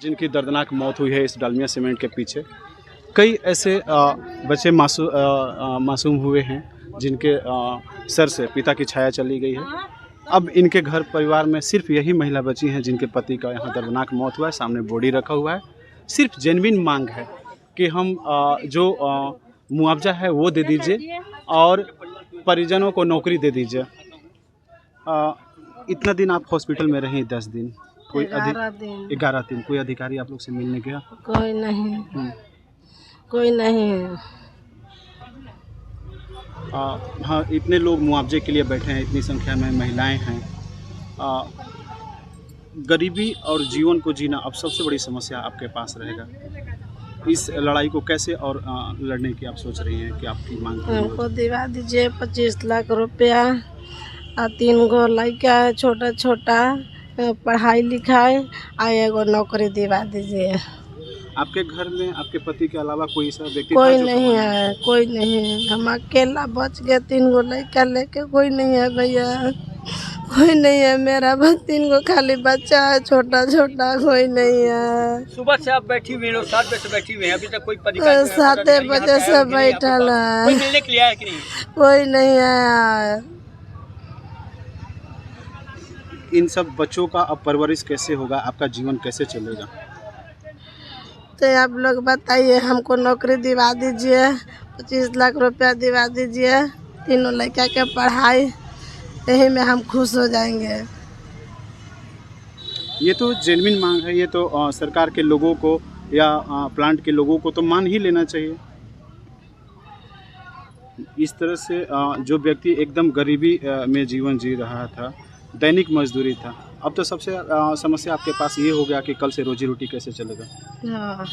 जिनकी दर्दनाक मौत हुई है इस डालमिया सीमेंट के पीछे, कई ऐसे बच्चे मासूम हुए हैं जिनके सर से पिता की छाया चली गई है। अब इनके घर परिवार में सिर्फ यही महिला बची हैं जिनके पति का यहाँ दर्दनाक मौत हुआ है। सामने बॉडी रखा हुआ है। सिर्फ जेन्युइन मांग है कि हम जो मुआवजा है वो दे दीजिए और परिजनों को नौकरी दे दीजिए। इतना दिन आप हॉस्पिटल में रहीं, 10 दिन, कोई 11 दिन कोई अधिकारी आप लोग से मिलने गया? कोई नहीं, कोई नहीं। हाँ, इतने लोग मुआवजे के लिए बैठे हैं, इतनी संख्या में महिलाएं हैं। गरीबी और जीवन को जीना अब सबसे बड़ी समस्या आपके पास रहेगा। इस लड़ाई को कैसे और लड़ने की आप सोच रही हैं कि आपकी मांग हमको दिवा दीजिए 25 लाख रुपया और 3 गो लड़का है छोटा छोटा, पढ़ाई लिखाई और एगो नौकरी दिवा दीजिए। आपके घर में आपके पति के अलावा कोई ऐसा व्यक्ति कोई नहीं है, कोई नहीं है। हम अकेला बच गए, 3 गो लड़का लेके। कोई नहीं है भैया, कोई नहीं है। मेरा बस 3 गो खाली बच्चा है छोटा छोटा, कोई नहीं है। सुबह से आप बैठी हुई हो, 7 बजे से बैठी हुई हैं, अभी तक कोई 7 बजे से बैठल है। कोई मिलने के लिए आया कि नहीं? कोई नहीं आया। इन सब बच्चों का अब परवरिश कैसे होगा? आपका जीवन कैसे चलेगा? तो आप लोग बताइए, हमको नौकरी दिवा दीजिए, 25 लाख रुपया दिवा दीजिए, 3 लड़का के पढ़ाई, यही में हम खुश हो जाएंगे। ये तो जेन्युइन मांग है। ये तो सरकार के लोगों को या प्लांट के लोगों को तो मान ही लेना चाहिए। इस तरह से जो व्यक्ति एकदम गरीबी में जीवन जी रहा था, दैनिक मजदूरी था, अब तो सबसे समस्या आपके पास ये हो गया कि कल से रोजी रोटी कैसे चलेगा? हाँ,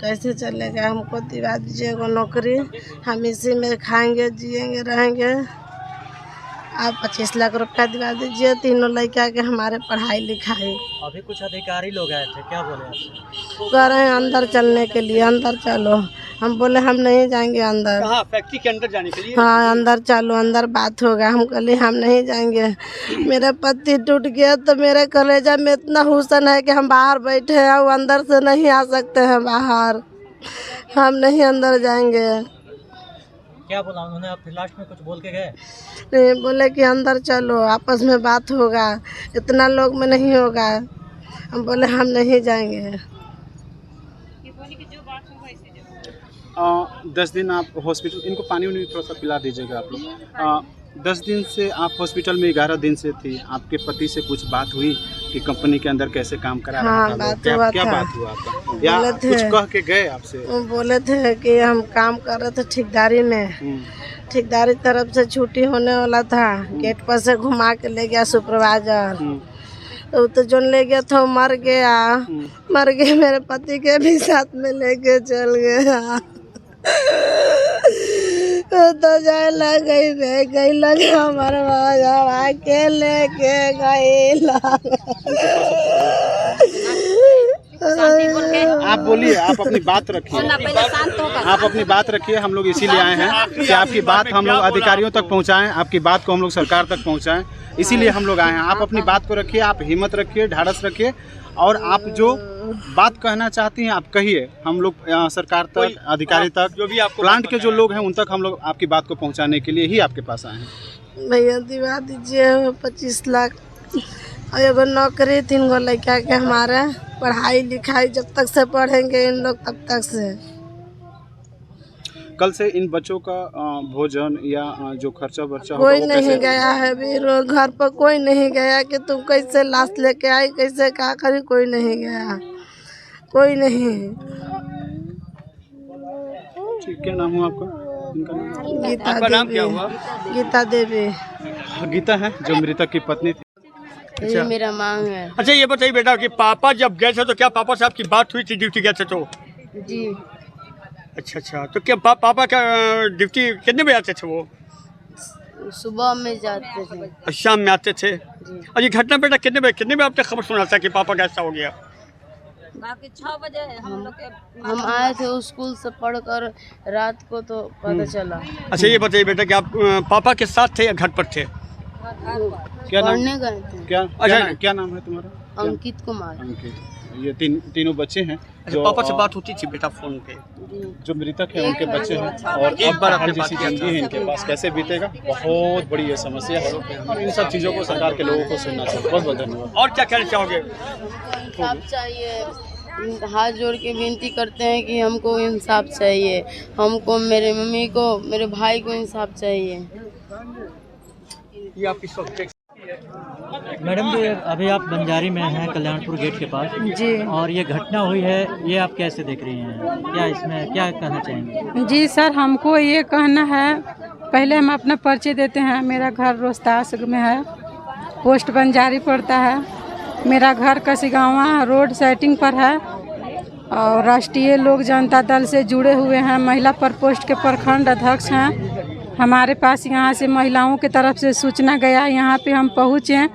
कैसे चलेगा? हमको दिवा दीजिए वो नौकरी, हम इसी में खाएंगे, जिएंगे, रहेंगे। आप 25 लाख रुपया दिवा दीजिए, 3 लड़का के हमारे पढ़ाई लिखाई। अभी कुछ अधिकारी लोग आए थे, क्या बोले आपसे? कह रहे हैं अंदर चलने के लिए, अंदर चलो। हम बोले हम नहीं जाएंगे अंदर। कहाँ? फैक्ट्री के अंदर जाने के लिए? हाँ, अंदर चलो, अंदर बात होगा। हम कहले हम नहीं जाएंगे। मेरा पति टूट गया तो मेरे कलेजा में इतना हुसन है कि हम बाहर बैठे हैं, वो अंदर से नहीं आ सकते हैं बाहर। हम नहीं अंदर जाएंगे। क्या बोला उन्होंने? आप फिर लास्ट में कुछ बोल के गए? नहीं, बोले कि अंदर चलो, आपस में बात होगा, इतना लोग में नहीं होगा। हम बोले हम नहीं जाएंगे। 10 दिन आप हॉस्पिटल, इनको पानी वानी थोड़ा सा पिला दीजिएगा आप लोग। 10 दिन से आप हॉस्पिटल में, 11 दिन से थी। आपके पति से कुछ बात हुई कि कंपनी के अंदर कैसे काम करा रहा हाँ, था? बात क्या हुआ क्या था। बात हुआ आपका? या कुछ कह के गए आपसे? वो बोले थे कि हम काम कर रहे थे ठेकेदारी में, ठेकेदारी तरफ से छुट्टी होने वाला था, गेट पर से घुमा के ले गया सुपरवाइजर। तो जो ले गया था वो मर गया। मर गया, मेरे पति के भी साथ में लेके चल गया। तो जाए लग गई लग हमारे बाबा के लेके गई। आप बोलिए, आप अपनी बात रखिए, आप अपनी बात रखिए। हम लोग इसीलिए आए हैं कि आपकी बात हम लोग अधिकारियों तक पहुंचाएं, आपकी बात को हम लोग सरकार तक पहुंचाएं, इसीलिए हम लोग आए हैं। आप अपनी बात को रखिए, आप हिम्मत रखिए, ढाढ़स रखिए और आप जो बात कहना चाहती हैं आप कहिए। हम लोग सरकार तक, अधिकारी तक, जो भी आपको प्लांट के जो लोग हैं उन तक हम लोग आपकी बात को पहुंचाने के लिए ही आपके पास आए हैं। भैया दिवा दीजिए 25 लाख और एगो नौकरी, 3 गो लड़का के हमारे पढ़ाई लिखाई, जब तक से पढ़ेंगे इन लोग तब तक से। कल से इन बच्चों का भोजन या जो खर्चा वर्चा कोई नहीं गया है अभी घर पर, कोई नहीं गया कि तुम कैसे लाश लेके आई, कैसे क्या करी, कोई नहीं गया, कोई नहीं। ठीक, क्या नाम हुआ आपका? गीता आपका नाम क्या देवी। हुआ? गीता देवी। गीता है जो मृतक की पत्नी थी। ये मेरा मांग है। अच्छा, ये बताइए बेटा कि पापा जब गए थे तो क्या पापा से आपकी बात हुई थी ड्यूटी गए थे तो? जी। अच्छा, तो क्या पापा का ड्यूटी कितने बजे आते थे? वो सुबह में जाते थे, शाम में आते थे। और ये घटना बेटा कितने बजे आपने खबर सुना था कि पापा का ऐसा हो गया? बाकी 6 बजे हम आए थे स्कूल से पढ़कर, रात को तो पता चला। अच्छा, ये बताइए बेटा कि आप पापा के साथ थे या घर पर थे? क्या नाम? पढ़ने गए थे। क्या नाम है तुम्हारा? अंकित कुमार। अंकित। ये तीनों बच्चे हैं अच्छा, पापा से बात होती थी बेटा फोन पे? जो मृतक हैं उनके बच्चे हैं और एक बार आपने जैसी बात किया जिंदगी है इनके पास कैसे बीतेगा, बहुत बड़ी ये समस्या है और इन सब चीज़ों को सरकार के लोगों को सुनना चाहिए। बहुत बहुत धन्यवाद। और क्या कहना चाहोगे? इंसाफ चाहिए, हाथ जोड़ के विनती करते हैं कि हमको इंसाफ चाहिए, हमको, मेरे मम्मी को, मेरे भाई को इंसाफ चाहिए। ये आपकी सोच। मैडम जी, अभी आप बंजारी में हैं, कल्याणपुर गेट के पास जी और ये घटना हुई है, ये आप कैसे देख रही हैं? क्या इसमें क्या कहना चाहेंगे? जी सर, हमको ये कहना है, पहले हम अपना परिचय देते हैं। मेरा घर रोहतास में है, पोस्ट बंजारी पड़ता है। मेरा घर कसिगावा रोड सेटिंग पर है और राष्ट्रीय लोक जनता दल से जुड़े हुए हैं। महिला प्रकोष्ठ के प्रखंड अध्यक्ष हैं। हमारे पास यहाँ से महिलाओं की तरफ से सूचना गया, यहाँ पे हम पहुँचे।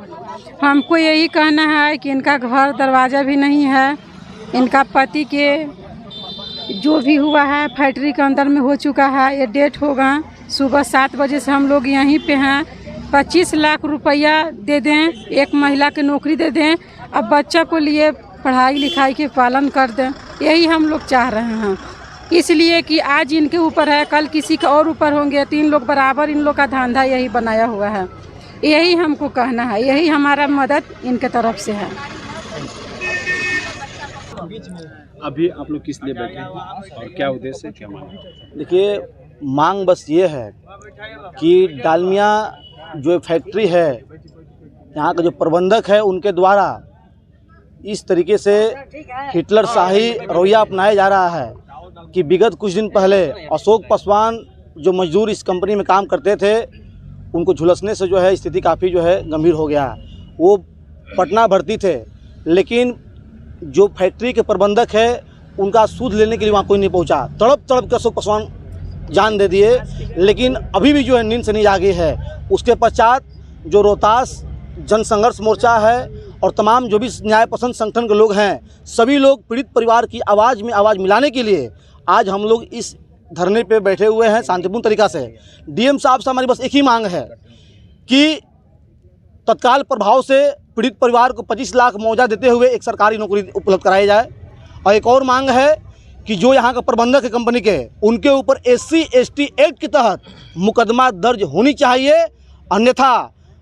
हमको यही कहना है कि इनका घर दरवाज़ा भी नहीं है। इनका पति के जो भी हुआ है फैक्ट्री के अंदर में हो चुका है, ये डेट होगा। सुबह 7 बजे से हम लोग यहीं पे हैं। 25 लाख रुपया दे दें, एक महिला की नौकरी दे दें, अब बच्चा को लिए पढ़ाई लिखाई के पालन कर दें, यही हम लोग चाह रहे हैं। इसलिए कि आज इनके ऊपर है, कल किसी के और ऊपर होंगे, 3 लोग बराबर, इन लोग का धंधा यही बनाया हुआ है। यही हमको कहना है, यही हमारा मदद इनके तरफ से है। अभी आप लोग किस लिए बैठे हैं और क्या उद्देश्य है, क्या मांग? देखिए, मांग बस ये है कि डालमिया जो फैक्ट्री है, यहाँ का जो प्रबंधक है, उनके द्वारा इस तरीके से हिटलर शाही रवैया अपनाया जा रहा है कि विगत कुछ दिन पहले अशोक पासवान जो मजदूर इस कंपनी में काम करते थे, उनको झुलसने से जो है स्थिति काफ़ी जो है गंभीर हो गया। वो पटना भर्ती थे, लेकिन जो फैक्ट्री के प्रबंधक है उनका सूद लेने के लिए वहाँ कोई नहीं पहुँचा। तड़प तड़प के अशोक पासवान जान दे दिए, लेकिन अभी भी जो है नींद से नहीं जागी है। उसके पश्चात जो रोहतास जनसंघर्ष मोर्चा है और तमाम जो भी न्याय पसंद संगठन के लोग हैं, सभी लोग पीड़ित परिवार की आवाज़ में आवाज़ मिलाने के लिए आज हम लोग इस धरने पे बैठे हुए हैं शांतिपूर्ण तरीक़ा से। डीएम साहब से हमारी बस एक ही मांग है कि तत्काल प्रभाव से पीड़ित परिवार को 25 लाख मुआवजा देते हुए एक सरकारी नौकरी उपलब्ध कराई जाए। और एक और मांग है कि जो यहाँ का प्रबंधक है कंपनी के, उनके ऊपर SC/ST एक्ट के तहत मुकदमा दर्ज होनी चाहिए। अन्यथा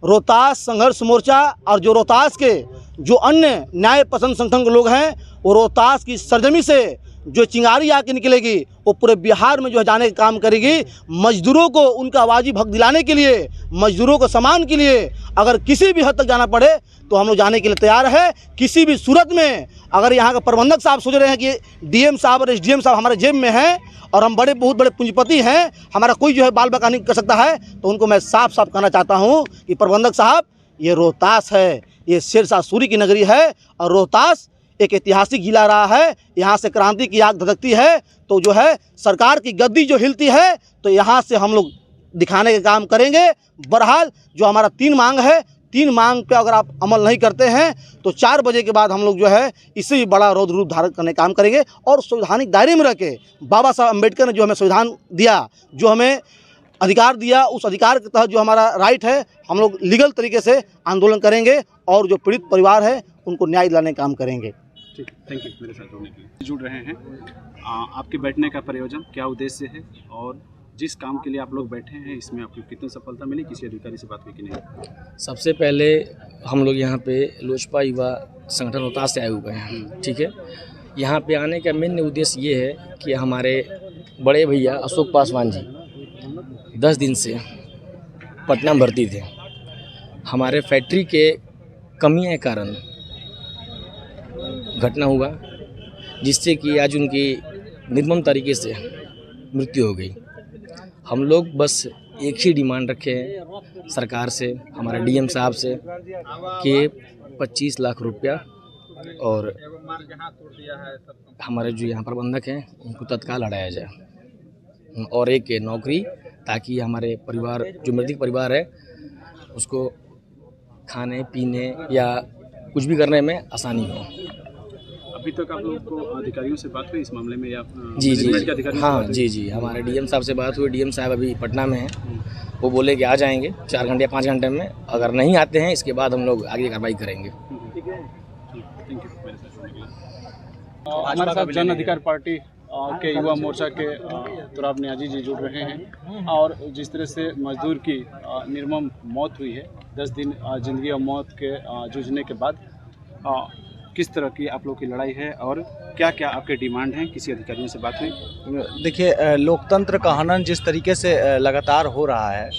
रोहतास संघर्ष मोर्चा और जो रोहतास के जो अन्य न्याय पसंद संगठन के लोग हैं, वो रोहतास की सरजमी से जो चिंगारी आके निकलेगी, वो पूरे बिहार में जो है जाने का काम करेगी। मजदूरों को उनका वाजिब हक दिलाने के लिए, मजदूरों को सम्मान के लिए अगर किसी भी हद तक जाना पड़े तो हम लोग जाने के लिए तैयार है। किसी भी सूरत में अगर यहाँ का प्रबंधक साहब सोच रहे हैं कि डीएम साहब और SDM साहब हमारे जेब में हैं और हम बहुत बड़े पूंजीपति हैं, हमारा कोई जो है बाल बका नहीं कर सकता है, तो उनको मैं साफ साफ कहना चाहता हूँ कि प्रबंधक साहब, ये रोहतास है, ये शेरशाह सूरी की नगरी है और रोहतास एक ऐतिहासिक जिला रहा है। यहाँ से क्रांति की आग धधकती है, तो जो है सरकार की गद्दी जो हिलती है, तो यहाँ से हम लोग दिखाने का काम करेंगे। बहरहाल जो हमारा 3 मांग है, 3 मांग पे अगर आप अमल नहीं करते हैं तो 4 बजे के बाद हम लोग जो है इससे भी बड़ा रौद्र रूप धारण करने का काम करेंगे। और संवैधानिक दायरे में रह के बाबा साहब अम्बेडकर ने जो हमें संविधान दिया, जो हमें अधिकार दिया, उस अधिकार के तहत जो हमारा राइट है, हम लोग लीगल तरीके से आंदोलन करेंगे और जो पीड़ित परिवार है उनको न्याय दिलाने का काम करेंगे। ठीक, थैंक यू मेरे साथ जुड़ने के लिए। जुड़ रहे हैं, आपके बैठने का प्रयोजन क्या उद्देश्य है और जिस काम के लिए आप लोग बैठे हैं इसमें आपको कितनी सफलता मिली, किसी अधिकारी से बात हुई कि नहीं? सबसे पहले हम लोग यहाँ पे लोजपा युवा संगठन रोहतास से आए हुए हैं, ठीक है। यहाँ पे आने का मेन उद्देश्य ये है कि हमारे बड़े भैया अशोक पासवान जी 10 दिन से पटना में भर्ती थे। हमारे फैक्ट्री के कमियों के कारण घटना हुआ, जिससे कि आज उनकी निर्मम तरीके से मृत्यु हो गई। हम लोग बस एक ही डिमांड रखे हैं सरकार से, हमारे डीएम साहब से, कि 25 लाख रुपया और हमारे जो यहाँ प्रबंधक हैं उनको तत्काल हटाया जाए और एक नौकरी, ताकि हमारे परिवार, जो मृतक परिवार है, उसको खाने पीने या कुछ भी करने में आसानी हो। अभी तक आप लोग को अधिकारियों से बात हुई इस मामले में या जी हाँ जी जी, हमारे डीएम साहब से बात हुई। डीएम साहब अभी पटना में हैं, वो बोले कि आ जाएंगे 4 घंटे या 5 घंटे में। अगर नहीं आते हैं इसके बाद हम लोग आगे कार्रवाई करेंगे। थैंक यू मेरे साथ जुड़ने के लिए। हमारे साथ जन अधिकार पार्टी के युवा मोर्चा के तुराब नियाजी जी जुड़ रहे हैं और जिस तरह से मजदूर की निर्मम मौत हुई है 10 दिन जिंदगी और मौत के जूझने के बाद किस तरह की आप लोग की लड़ाई है और क्या क्या आपके डिमांड हैं, किसी अधिकारियों से बात हुई? देखिए, लोकतंत्र का हनन जिस तरीके से लगातार हो रहा है,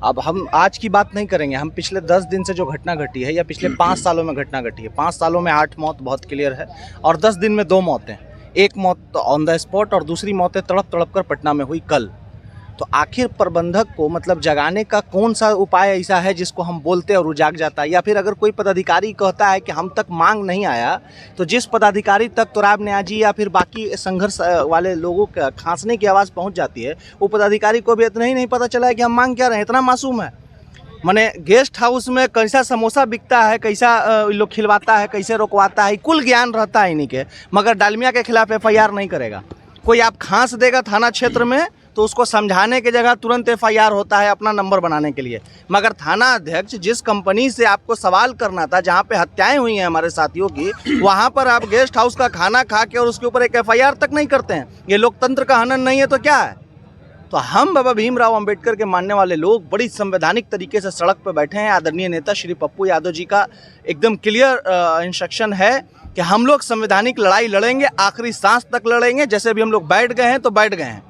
अब हम आज की बात नहीं करेंगे, हम पिछले 10 दिन से जो घटना घटी है या पिछले 5 सालों में घटना घटी है, 5 सालों में 8 मौत बहुत क्लियर है और 10 दिन में 2 मौतें, एक मौत ऑन द स्पॉट और दूसरी मौतें तड़प तड़प कर पटना में हुई कल। तो आखिर प्रबंधक को मतलब जगाने का कौन सा उपाय ऐसा है जिसको हम बोलते और वो जाग जाता है? या फिर अगर कोई पदाधिकारी कहता है कि हम तक मांग नहीं आया, तो जिस पदाधिकारी तक तुराब नियाजी या फिर बाकी संघर्ष वाले लोगों का खांसने की आवाज़ पहुंच जाती है, वो पदाधिकारी को भी इतना ही नहीं पता चला है कि हम मांग क्या रहे हैं। इतना मासूम है। माने गेस्ट हाउस में कैसा समोसा बिकता है, कैसा लोग खिलवाता है, कैसे रोकवाता है, कुल ज्ञान रहता है इन्हीं के, मगर डालमिया के खिलाफ FIR नहीं करेगा कोई। आप खांस देगा थाना क्षेत्र में तो उसको समझाने की जगह तुरंत FIR होता है अपना नंबर बनाने के लिए, मगर थाना अध्यक्ष जिस कंपनी से आपको सवाल करना था, जहां पे हत्याएं हुई हैं हमारे साथियों की, वहां पर आप गेस्ट हाउस का खाना खा के और उसके ऊपर एक FIR तक नहीं करते हैं। ये लोकतंत्र का हनन नहीं है तो क्या है? तो हम बाबा भीमराव अंबेडकर के मानने वाले लोग बड़ी संवैधानिक तरीके से सड़क पर बैठे हैं। आदरणीय नेता श्री पप्पू यादव जी का एकदम क्लियर इंस्ट्रक्शन है कि हम लोग संवैधानिक लड़ाई लड़ेंगे, आखिरी सांस तक लड़ेंगे। जैसे भी हम लोग बैठ गए हैं तो बैठ गए हैं।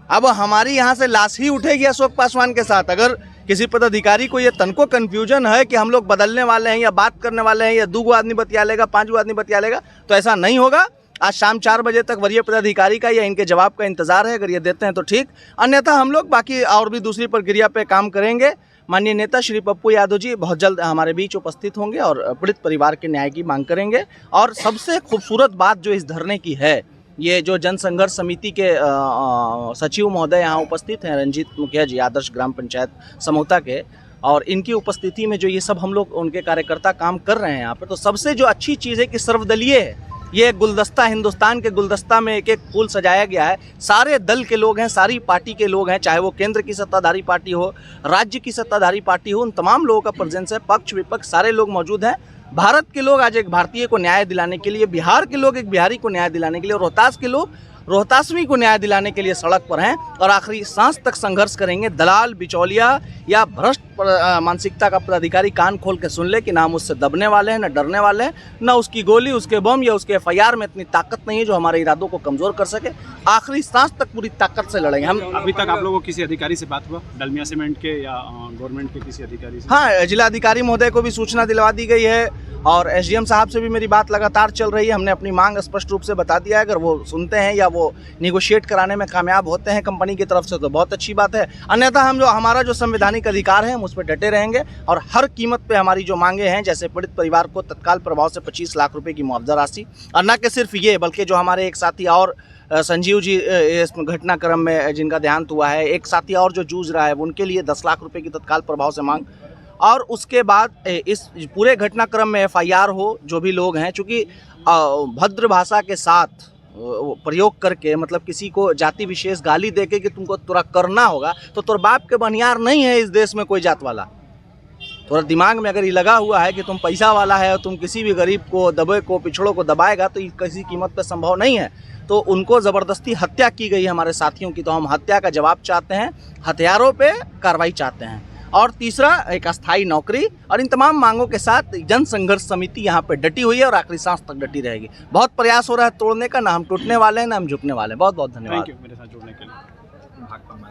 अब हमारी यहाँ से लाश ही उठेगी अशोक पासवान के साथ। अगर किसी पदाधिकारी को ये तनको कन्फ्यूजन है कि हम लोग बदलने वाले हैं या बात करने वाले हैं या 2 आदमी बतिया लेगा, 5 आदमी बतिया लेगा, तो ऐसा नहीं होगा। आज शाम 4 बजे तक वरीय पदाधिकारी का या इनके जवाब का इंतजार है। अगर ये देते हैं तो ठीक, अन्यथा हम लोग बाकी और भी दूसरी प्रक्रिया पे काम करेंगे। माननीय नेता श्री पप्पू यादव जी बहुत जल्द हमारे बीच उपस्थित होंगे और पीड़ित परिवार के न्याय की मांग करेंगे। और सबसे खूबसूरत बात जो इस धरने की है, ये जो जन संघर्ष समिति के सचिव महोदय यहाँ उपस्थित हैं, रंजीत मुखिया जी, आदर्श ग्राम पंचायत समोता के, और इनकी उपस्थिति में जो ये सब हम लोग उनके कार्यकर्ता काम कर रहे हैं यहाँ पे, तो सबसे जो अच्छी चीज़ है कि सर्वदलीय है। ये गुलदस्ता, हिंदुस्तान के गुलदस्ता में एक एक फूल सजाया गया है। सारे दल के लोग हैं, सारी पार्टी के लोग हैं, चाहे वो केंद्र की सत्ताधारी पार्टी हो, राज्य की सत्ताधारी पार्टी हो, उन तमाम लोगों का प्रेजेंस है। पक्ष विपक्ष सारे लोग मौजूद हैं। भारत के लोग आज एक भारतीय को न्याय दिलाने के लिए, बिहार के लोग एक बिहारी को न्याय दिलाने के लिए, रोहतास के लोग रोहतासवी को न्याय दिलाने के लिए सड़क पर हैं और आखिरी सांस तक संघर्ष करेंगे। दलाल, बिचौलिया या भ्रष्ट मानसिकता का पदाधिकारी कान खोल के सुन ले कि ना हम उससे दबने वाले हैं, ना डरने वाले हैं, ना उसकी गोली, उसके बम या उसके FIR में इतनी ताकत नहीं है जो हमारे इरादों को कमज़ोर कर सके। आखिरी सांस तक पूरी ताकत से लड़ेंगे हम। अभी तक आप लोगों को किसी अधिकारी से बात हुआ, डालमिया सीमेंट के या गवर्नमेंट के किसी अधिकारी से? हाँ, जिलाधिकारी महोदय को भी सूचना दिलवा दी गई है और SDM साहब से भी मेरी बात लगातार चल रही है। हमने अपनी मांग स्पष्ट रूप से बता दिया है। अगर वो सुनते हैं या वो निगोशिएट कराने में कामयाब होते हैं कंपनी की तरफ से तो बहुत अच्छी बात है, अन्यथा हम जो हमारा जो संवैधानिक अधिकार है हम उस पर डटे रहेंगे और हर कीमत पे हमारी जो मांगे हैं, जैसे पीड़ित परिवार को तत्काल प्रभाव से 25 लाख रुपए की मुआवजा राशि, और न कि सिर्फ ये बल्कि जो हमारे एक साथी और संजीव जी इस घटनाक्रम में जिनका देहांत हुआ है, एक साथी और जो जूझ रहा है, उनके लिए 10 लाख रुपए की तत्काल प्रभाव से मांग। और उसके बाद इस पूरे घटनाक्रम में FIR हो जो भी लोग हैं, चूँकि भद्र भाषा के साथ प्रयोग करके, मतलब किसी को जाति विशेष गाली देके कि तुमको तुरा करना होगा, तो तुर बाप के बनियार नहीं है इस देश में कोई जात वाला। थोड़ा दिमाग में अगर ये लगा हुआ है कि तुम पैसा वाला है और तुम किसी भी गरीब को, दबे को, पिछड़ों को दबाएगा, तो ये किसी कीमत पे संभव नहीं है। तो उनको ज़बरदस्ती हत्या की गई हमारे साथियों की, तो हम हत्या का जवाब चाहते हैं, हथियारों पे कार्रवाई चाहते हैं। और तीसरा, एक अस्थायी नौकरी। और इन तमाम मांगों के साथ जन संघर्ष समिति यहाँ पे डटी हुई है और आखिरी सांस तक डटी रहेगी। बहुत प्रयास हो रहा है तोड़ने का, ना हम टूटने वाले हैं ना हम झुकने वाले हैं। बहुत बहुत धन्यवाद मेरे साथ जुड़ने के लिए।